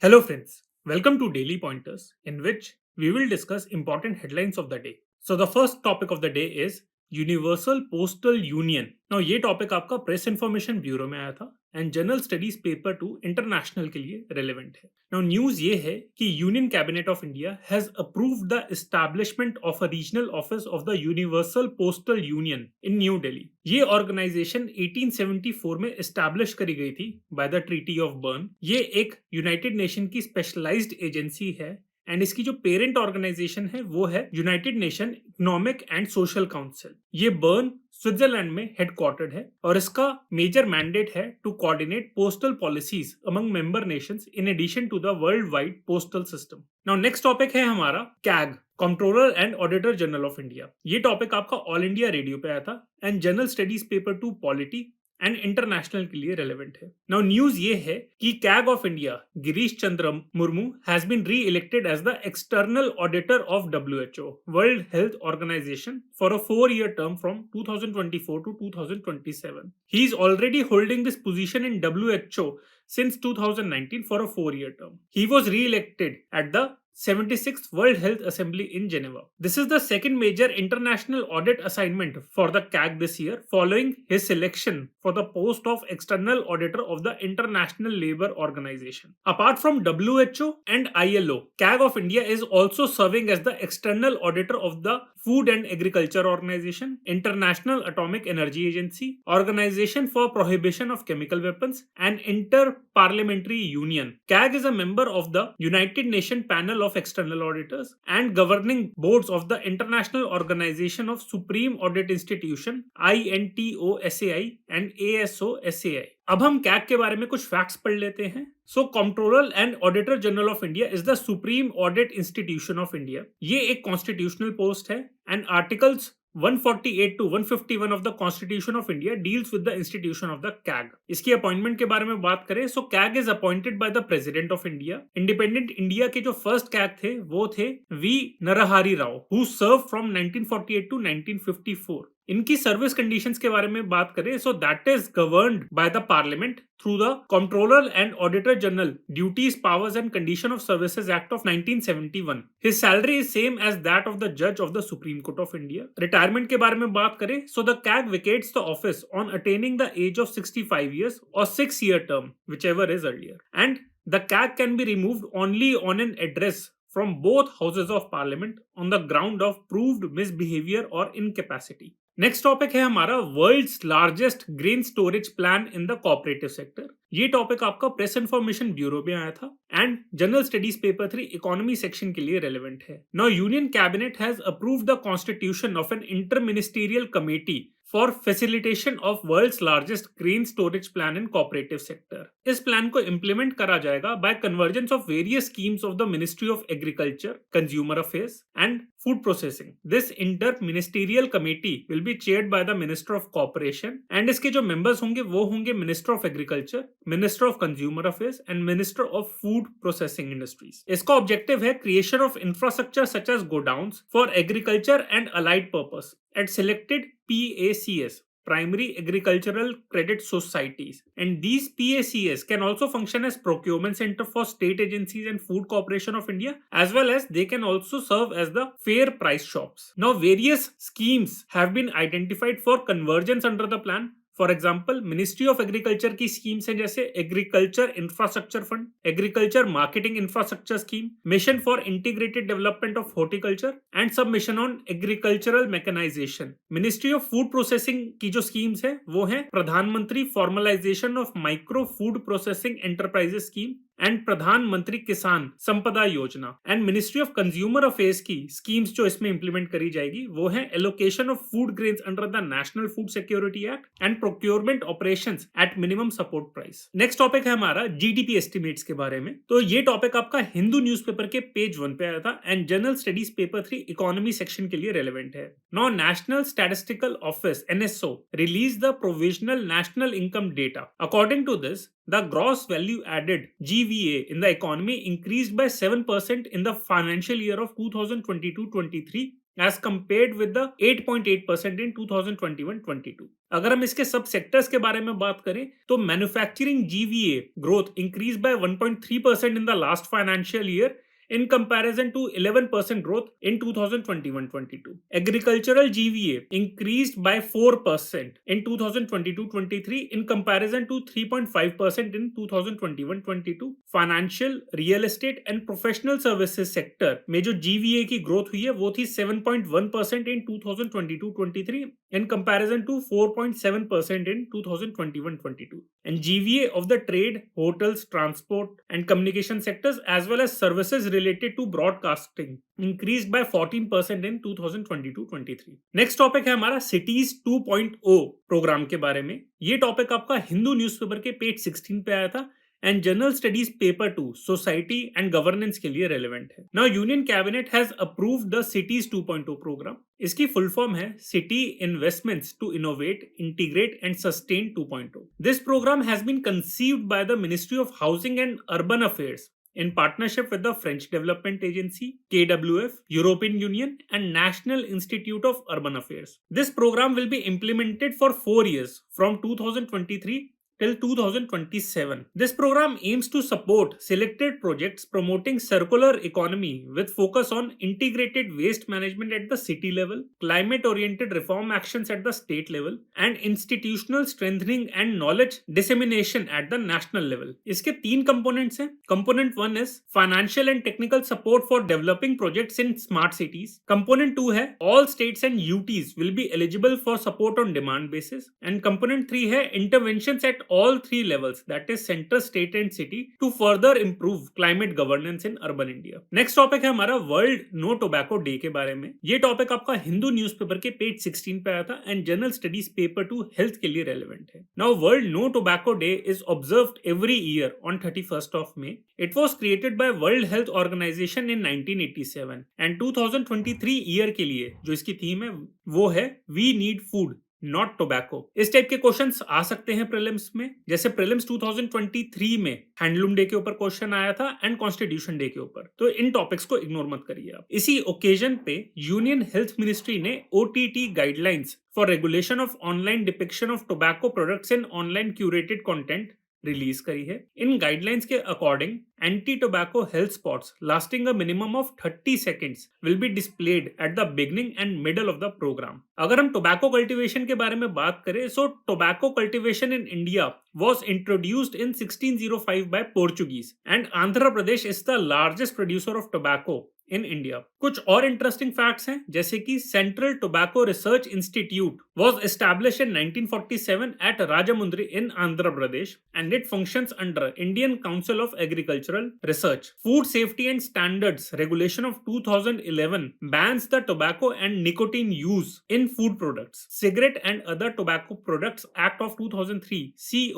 Hello, friends. Welcome to Daily Pointers, in which we will discuss important headlines of the day. So, the first topic of the day is Universal Postal Union. Now, ये topic आपका press information bureau में आया था and general studies paper 2 international के लिए relevant है. Now news ये है कि union cabinet of India has approved the establishment of a regional office of the universal postal union in new Delhi. ये ऑर्गेनाइजेशन 1874 में एस्टैब्लिश करी गई थी by the treaty of burn. ये एक यूनाइटेड नेशन की स्पेशलाइज्ड एजेंसी है एंड इसकी जो पेरेंट ऑर्गेनाइजेशन है वो है United Nation economic and social council. ये बर्न स्विट्जरलैंड में हेडक्वार्टर्ड है और इसका मेजर मैंडेट है to coordinate postal policies among member nations in addition to the world wide postal system. Now next topic है हमारा CAG, controller and auditor general of India. ये topic आपका All India Radio पे आया था and general studies paper 2 polity and international के लिए relevant है. नाउ न्यूज ये है कि CAG of India Girish Chandra Murmu has been reelected as the external auditor of WHO world health organization for a 4-year term from 2024 to 2027. He is already holding this position in WHO since 2019 for a 4-year term. He was re-elected at the 76th World Health Assembly in Geneva. This is the second major international audit assignment for the CAG this year, following his selection for the post of external auditor of the International Labour Organization. Apart from WHO and ILO, CAG of India is also serving as the external auditor of the Food and Agriculture Organization, International Atomic Energy Agency, Organization for Prohibition of Chemical Weapons, and Inter-Parliamentary Union. CAG is a member of the United Nations Panel of External Auditors and governing boards of the International Organization of Supreme Audit Institution INTOSAI and ASOSAI. अब हम CAG के बारे में कुछ facts पढ़ लेते हैं. So controller and auditor general of India is the supreme audit institution of India. ये एक कॉन्स्टिट्यूशनल पोस्ट है and articles 148 to 151 of the Constitution of India deals with the institution of the CAG. इसकी appointment के बारे में बात करें सो CAG is appointed by the President of India. Independent India के जो फर्स्ट CAG थे वो थे V Narahari Rao who served from 1948 to 1954. इनकी सर्विस कंडीशंस के बारे में बात करें so that is governed by the parliament through the controller and auditor general duties powers and condition of services act of 1971. His salary is same as that of the जज of the supreme court of India. Retirement के बारे में बात करें so the CAG vacates the office on attaining the age of 65 years और 6-year term whichever is earlier, and the CAG can be removed only on an address from both houses of parliament on the ground of proved misbehavior or incapacity. Next topic है हमारा world's largest grain storage plan in the cooperative sector. ये topic आपका press information bureau में आया था and general studies paper 3 economy section के लिए relevant है. Now union cabinet has approved the constitution of an inter ministerial committee for facilitation of world's largest grain storage plan in cooperative sector. इस plan को implement करा जाएगा by convergence of various schemes of the ministry of agriculture, consumer affairs and food processing. This inter ministerial committee will be chaired by the minister of corporation and इसके जो members होंगे वो होंगे minister of agriculture, minister of consumer affairs and minister of food processing industries. इसका objective है creation of infrastructure such as godowns for agriculture and allied purpose at selected PACS, primary agricultural credit societies, and these PACS can also function as procurement center for state agencies and Food Corporation of India, as well as they can also serve as the fair price shops. Now various schemes have been identified for convergence under the plan. For example ministry of agriculture की schemes हैं जैसे agriculture infrastructure fund, agriculture marketing infrastructure scheme, mission for integrated development of horticulture and sub mission on agricultural mechanisation. Ministry of food processing की जो schemes है वो है Pradhan Mantri formalisation of micro food processing enterprises scheme and Pradhan Mantri Kisan Sampada Yojana. And ministry of consumer affairs की schemes जो इसमें implement करी जाएगी वो है allocation of food grains under the national food security act and procurement operations at minimum support price. Next topic है हमारा GDP estimates के बारे में. तो ये टॉपिक आपका हिंदू न्यूज़पेपर के पेज 1 पे आया था and general studies paper 3 economy section के लिए रेलेवेंट है. Now national statistical office NSO release the provisional national income data. According to this, the gross value added GVA in the economy increased by 7% in the financial year of 2022-23 as compared with the 8.8% in 2021-22. अगर हम इसके सब sectors के बारे में बात करें तो manufacturing GVA growth increase by 1.3% in the last financial year in comparison to 11% growth in 2021-22. Agricultural GVA increased by 4% in 2022-23 in comparison to 3.5% in 2021-22. Financial, real estate and professional services sector में जो GVA की growth हुई है वो थी 7.1% in 2022-23 in comparison to 4.7% in 2021-22. And GVA of the trade, hotels, transport and communication sectors as well as services related to broadcasting increased by 14% in 2022-23. Next topic है हमारा cities 2.0 programme के बारे में। ये टॉपिक आपका हिंदू न्यूज़पेपर के page 16 पे आया था and general studies paper 2 society and governance के लिए रेलेवेंट है। Now union cabinet has approved the CITIIS 2.0 program. इसकी फुल फॉर्म है city investments to innovate, integrate and sustain 2.0। This program has been conceived by the ministry of housing and urban affairs in partnership with the French Development Agency, KWF, European Union, and National Institute of Urban Affairs. This program will be implemented for 4 years from 2023 till 2027. This program aims to support selected projects promoting circular economy with focus on integrated waste management at the city level, climate-oriented reform actions at the state level, and institutional strengthening and knowledge dissemination at the national level. इसके 3 components हैं. Component 1 is financial and technical support for developing projects in smart cities. Component 2 है all states and UTs will be eligible for support on demand basis. And component 3 है interventions at all 3 levels, that is center, state and city, to further improve climate governance in urban India. Next topic है हमारा world no tobacco day के बारे में। ये topic आपका Hindu newspaper के page 16 पे आया था and general studies paper 2 health के लिए रेलेवेंट है। Now world no tobacco day is observed every year on 31st of May. It was created by World Health Organization in 1987 and 2023 year के लिए जो इसकी थीम है वो है we need food not tobacco. इस टाइप के क्वेश्चंस आ सकते हैं प्रीलिम्स में, जैसे प्रीलिम्स 2023 में हैंडलूम डे के ऊपर क्वेश्चन आया था एंड कॉन्स्टिट्यूशन डे के ऊपर, तो इन टॉपिक्स को इग्नोर मत करिए आप। इसी ओकेजन पे यूनियन हेल्थ मिनिस्ट्री ने OTT guidelines for regulation of online depiction of tobacco products in online curated content release करी है। इन गाइडलाइंस के according anti tobacco health spots lasting a minimum of 30 seconds will be displayed at the beginning and middle of the programme. अगर हम tobacco cultivation के बारे में बात करें so tobacco cultivation in India was introduced in 1605 by Portuguese and Andhra Pradesh is the largest producer of tobacco in India. कुछ और interesting facts हैं जैसे कि central tobacco research institute was established in 1947 at Rajamundry in Andhra Pradesh and it functions under Indian Council of Agricultural Research. Food Safety and Standards Regulation of 2011 bans the tobacco and nicotine use in food products. Cigarette and Other Tobacco Products Act of 2003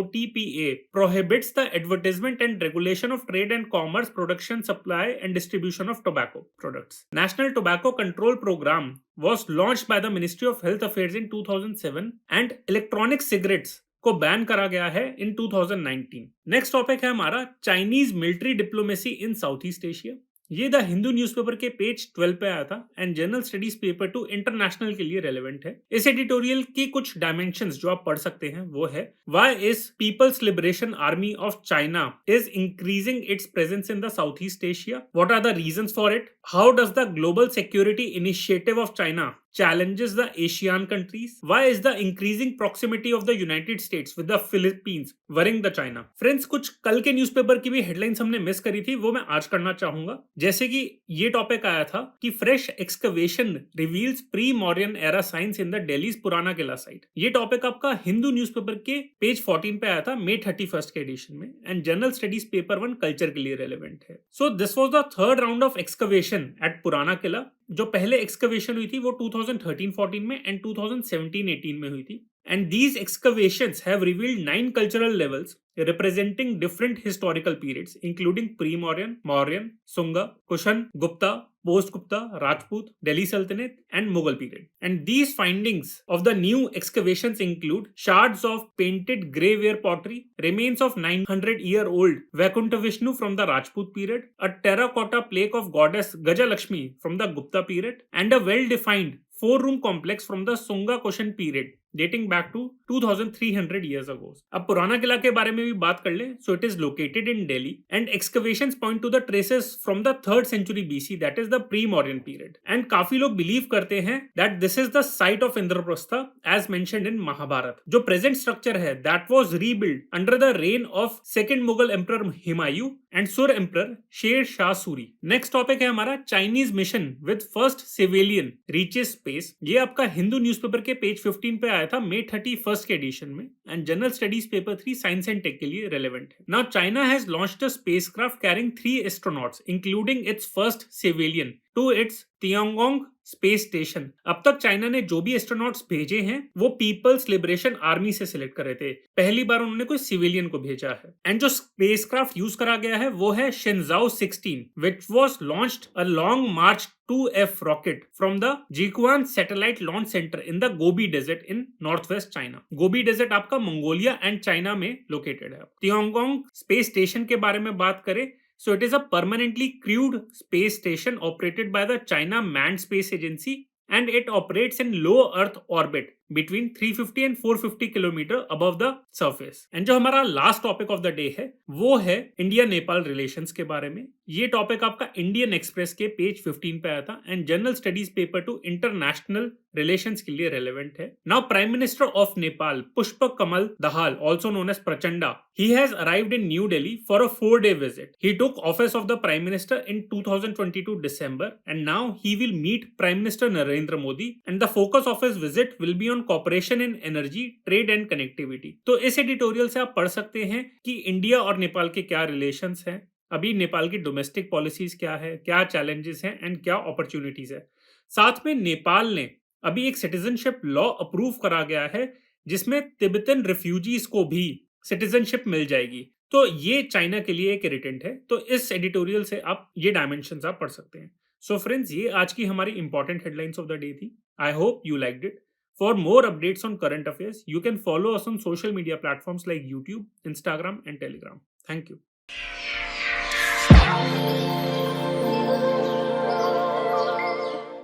COTPA prohibits the advertisement and regulation of trade and commerce, production, supply and distribution of tobacco products. National Tobacco Control Program was launched by the Ministry of Health Affairs in 2007 and electronic cigarettes को ban करा गया है इन 2019। Next topic है हमारा Chinese military diplomacy इन south east Asia. ये the Hindu newspaper के page 12 पे आया था and general studies paper 2 international के लिए रेलेवेंट है। इस एडिटोरियल की कुछ डायमेंशंस जो आप पढ़ सकते हैं वो है why is people's liberation army of China is increasing its presence in the south east Asia, what are the reasons for it, how does the global security initiative of China challenges the ASEAN countries, why is the increasing proximity of the United States with the Philippines worrying the China। Friends कुछ कल के newspaper की भी headlines हमने miss करी थी वो मैं आज करना चाहूंगा, जैसे कि ये टॉपिक आया था कि fresh excavation reveals pre Mauryan era science in the Delhi's पुराना किला साइट। ये टॉपिक आपका हिंदू न्यूज़पेपर के पेज 14 पे आया था May 31st के एडिशन में and general studies paper 1 culture के लिए रेलेवेंट है। So this was the third round of excavation at Purana Qila. जो पहले एक्सकवेशन हुई थी वो 2013-14 में एंड 2017-18 में हुई थी And these excavations have revealed 9 cultural levels representing different historical periods, including pre-Mauryan, Mauryan, Sunga, Kushan, Gupta, post-Gupta, Rajput, Delhi Sultanate, and Mughal period. And these findings of the new excavations include shards of painted grey ware pottery, remains of 900-year-old Vaikuntha Vishnu from the Rajput period, a terracotta plaque of goddess Gajalakshmi from the Gupta period, and a well-defined 4-room complex from the Sunga Kushan period dating back to 2300 years ago. अब पुराना किला के बारे में भी बात कर ले. So it is located in Delhi and excavations point to the traces from the 3rd century BC, that is the pre-Mauryan period. And काफी लोग believe करते हैं that this is the site of Indraprastha as mentioned in Mahabharata. जो present structure है that was rebuilt under the reign of 2nd Mughal Emperor Humayun and Sur Emperor Sher Shah Suri. Next topic है हमारा Chinese mission with first civilian reaches space. ये आपका Hindu newspaper के page 15 पे आया था May 31st के एडिशन में and general studies paper 3 science and tech के लिए रेलेवेंट है. Now China has launched a spacecraft carrying 3 astronauts including its first civilian to its Tiangong space station. अब तक चाइना ने जो भी एस्ट्रोनॉट्स भेजे हैं वो पीपल्स लिबरेशन आर्मी से सिलेक्ट करे थे. पहली बार उन्होंने कोई सिविलियन को भेजा है. एंड जो स्पेसक्राफ्ट यूज करा गया है वो है शेनजाओ 16 which was launched a long March 2F rocket from the Jiquan Satellite Launch Center in the Gobi Desert in northwest China. Gobi Desert आपका मंगोलिया एंड चाइना में लोकेटेड है. तियांगोंग स्पेस स्टेशन के बारे में बात करें, so it is a permanently crewed space station operated by the China Manned Space Agency and it operates in low Earth orbit between 350 and 450 kilometre above the surface. And जो हमारा last topic of the day है वो है India Nepal relations के बारे में. ये topic आपका इंडियन एक्सप्रेस के पेज 15 पे आया था and general studies paper 2 international relations के लिए रेलेवेंट है. Now prime minister of Nepal पुष्प कमल Dahal also known as Prachanda, he has arrived in New Delhi for a 4-day visit. He took office of the prime minister in 2022 December and now he will meet Prime Minister Narendra Modi and the focus of his visit will be on corporation in energy, trade and connectivity. तो इस editorial से आप पढ़ सकते हैं कि India और नेपाल के क्या रिलेशंस हैं, अभी नेपाल की डोमेस्टिक पॉलिसीज क्या है, क्या चैलेंजेस हैं एंड क्या अपॉर्चुनिटीज है. साथ में नेपाल ने अभी एक सिटीजनशिप लॉ अप्रूव करा गया है जिसमें तिब्बतन रिफ्यूजीज को भी सिटीजनशिप मिल जाएगी. तो ये चाइना के लिए एक इरिटेंट है. तो इस एडिटोरियल से आप ये डायमेंशंस आप पढ़ सकते हैं. सो फ्रेंड्स, ये आज की हमारी important headlines of the day थी. I hope you liked it. For more updates on current affairs, you can follow us on social media platforms like YouTube, Instagram, and Telegram. Thank you.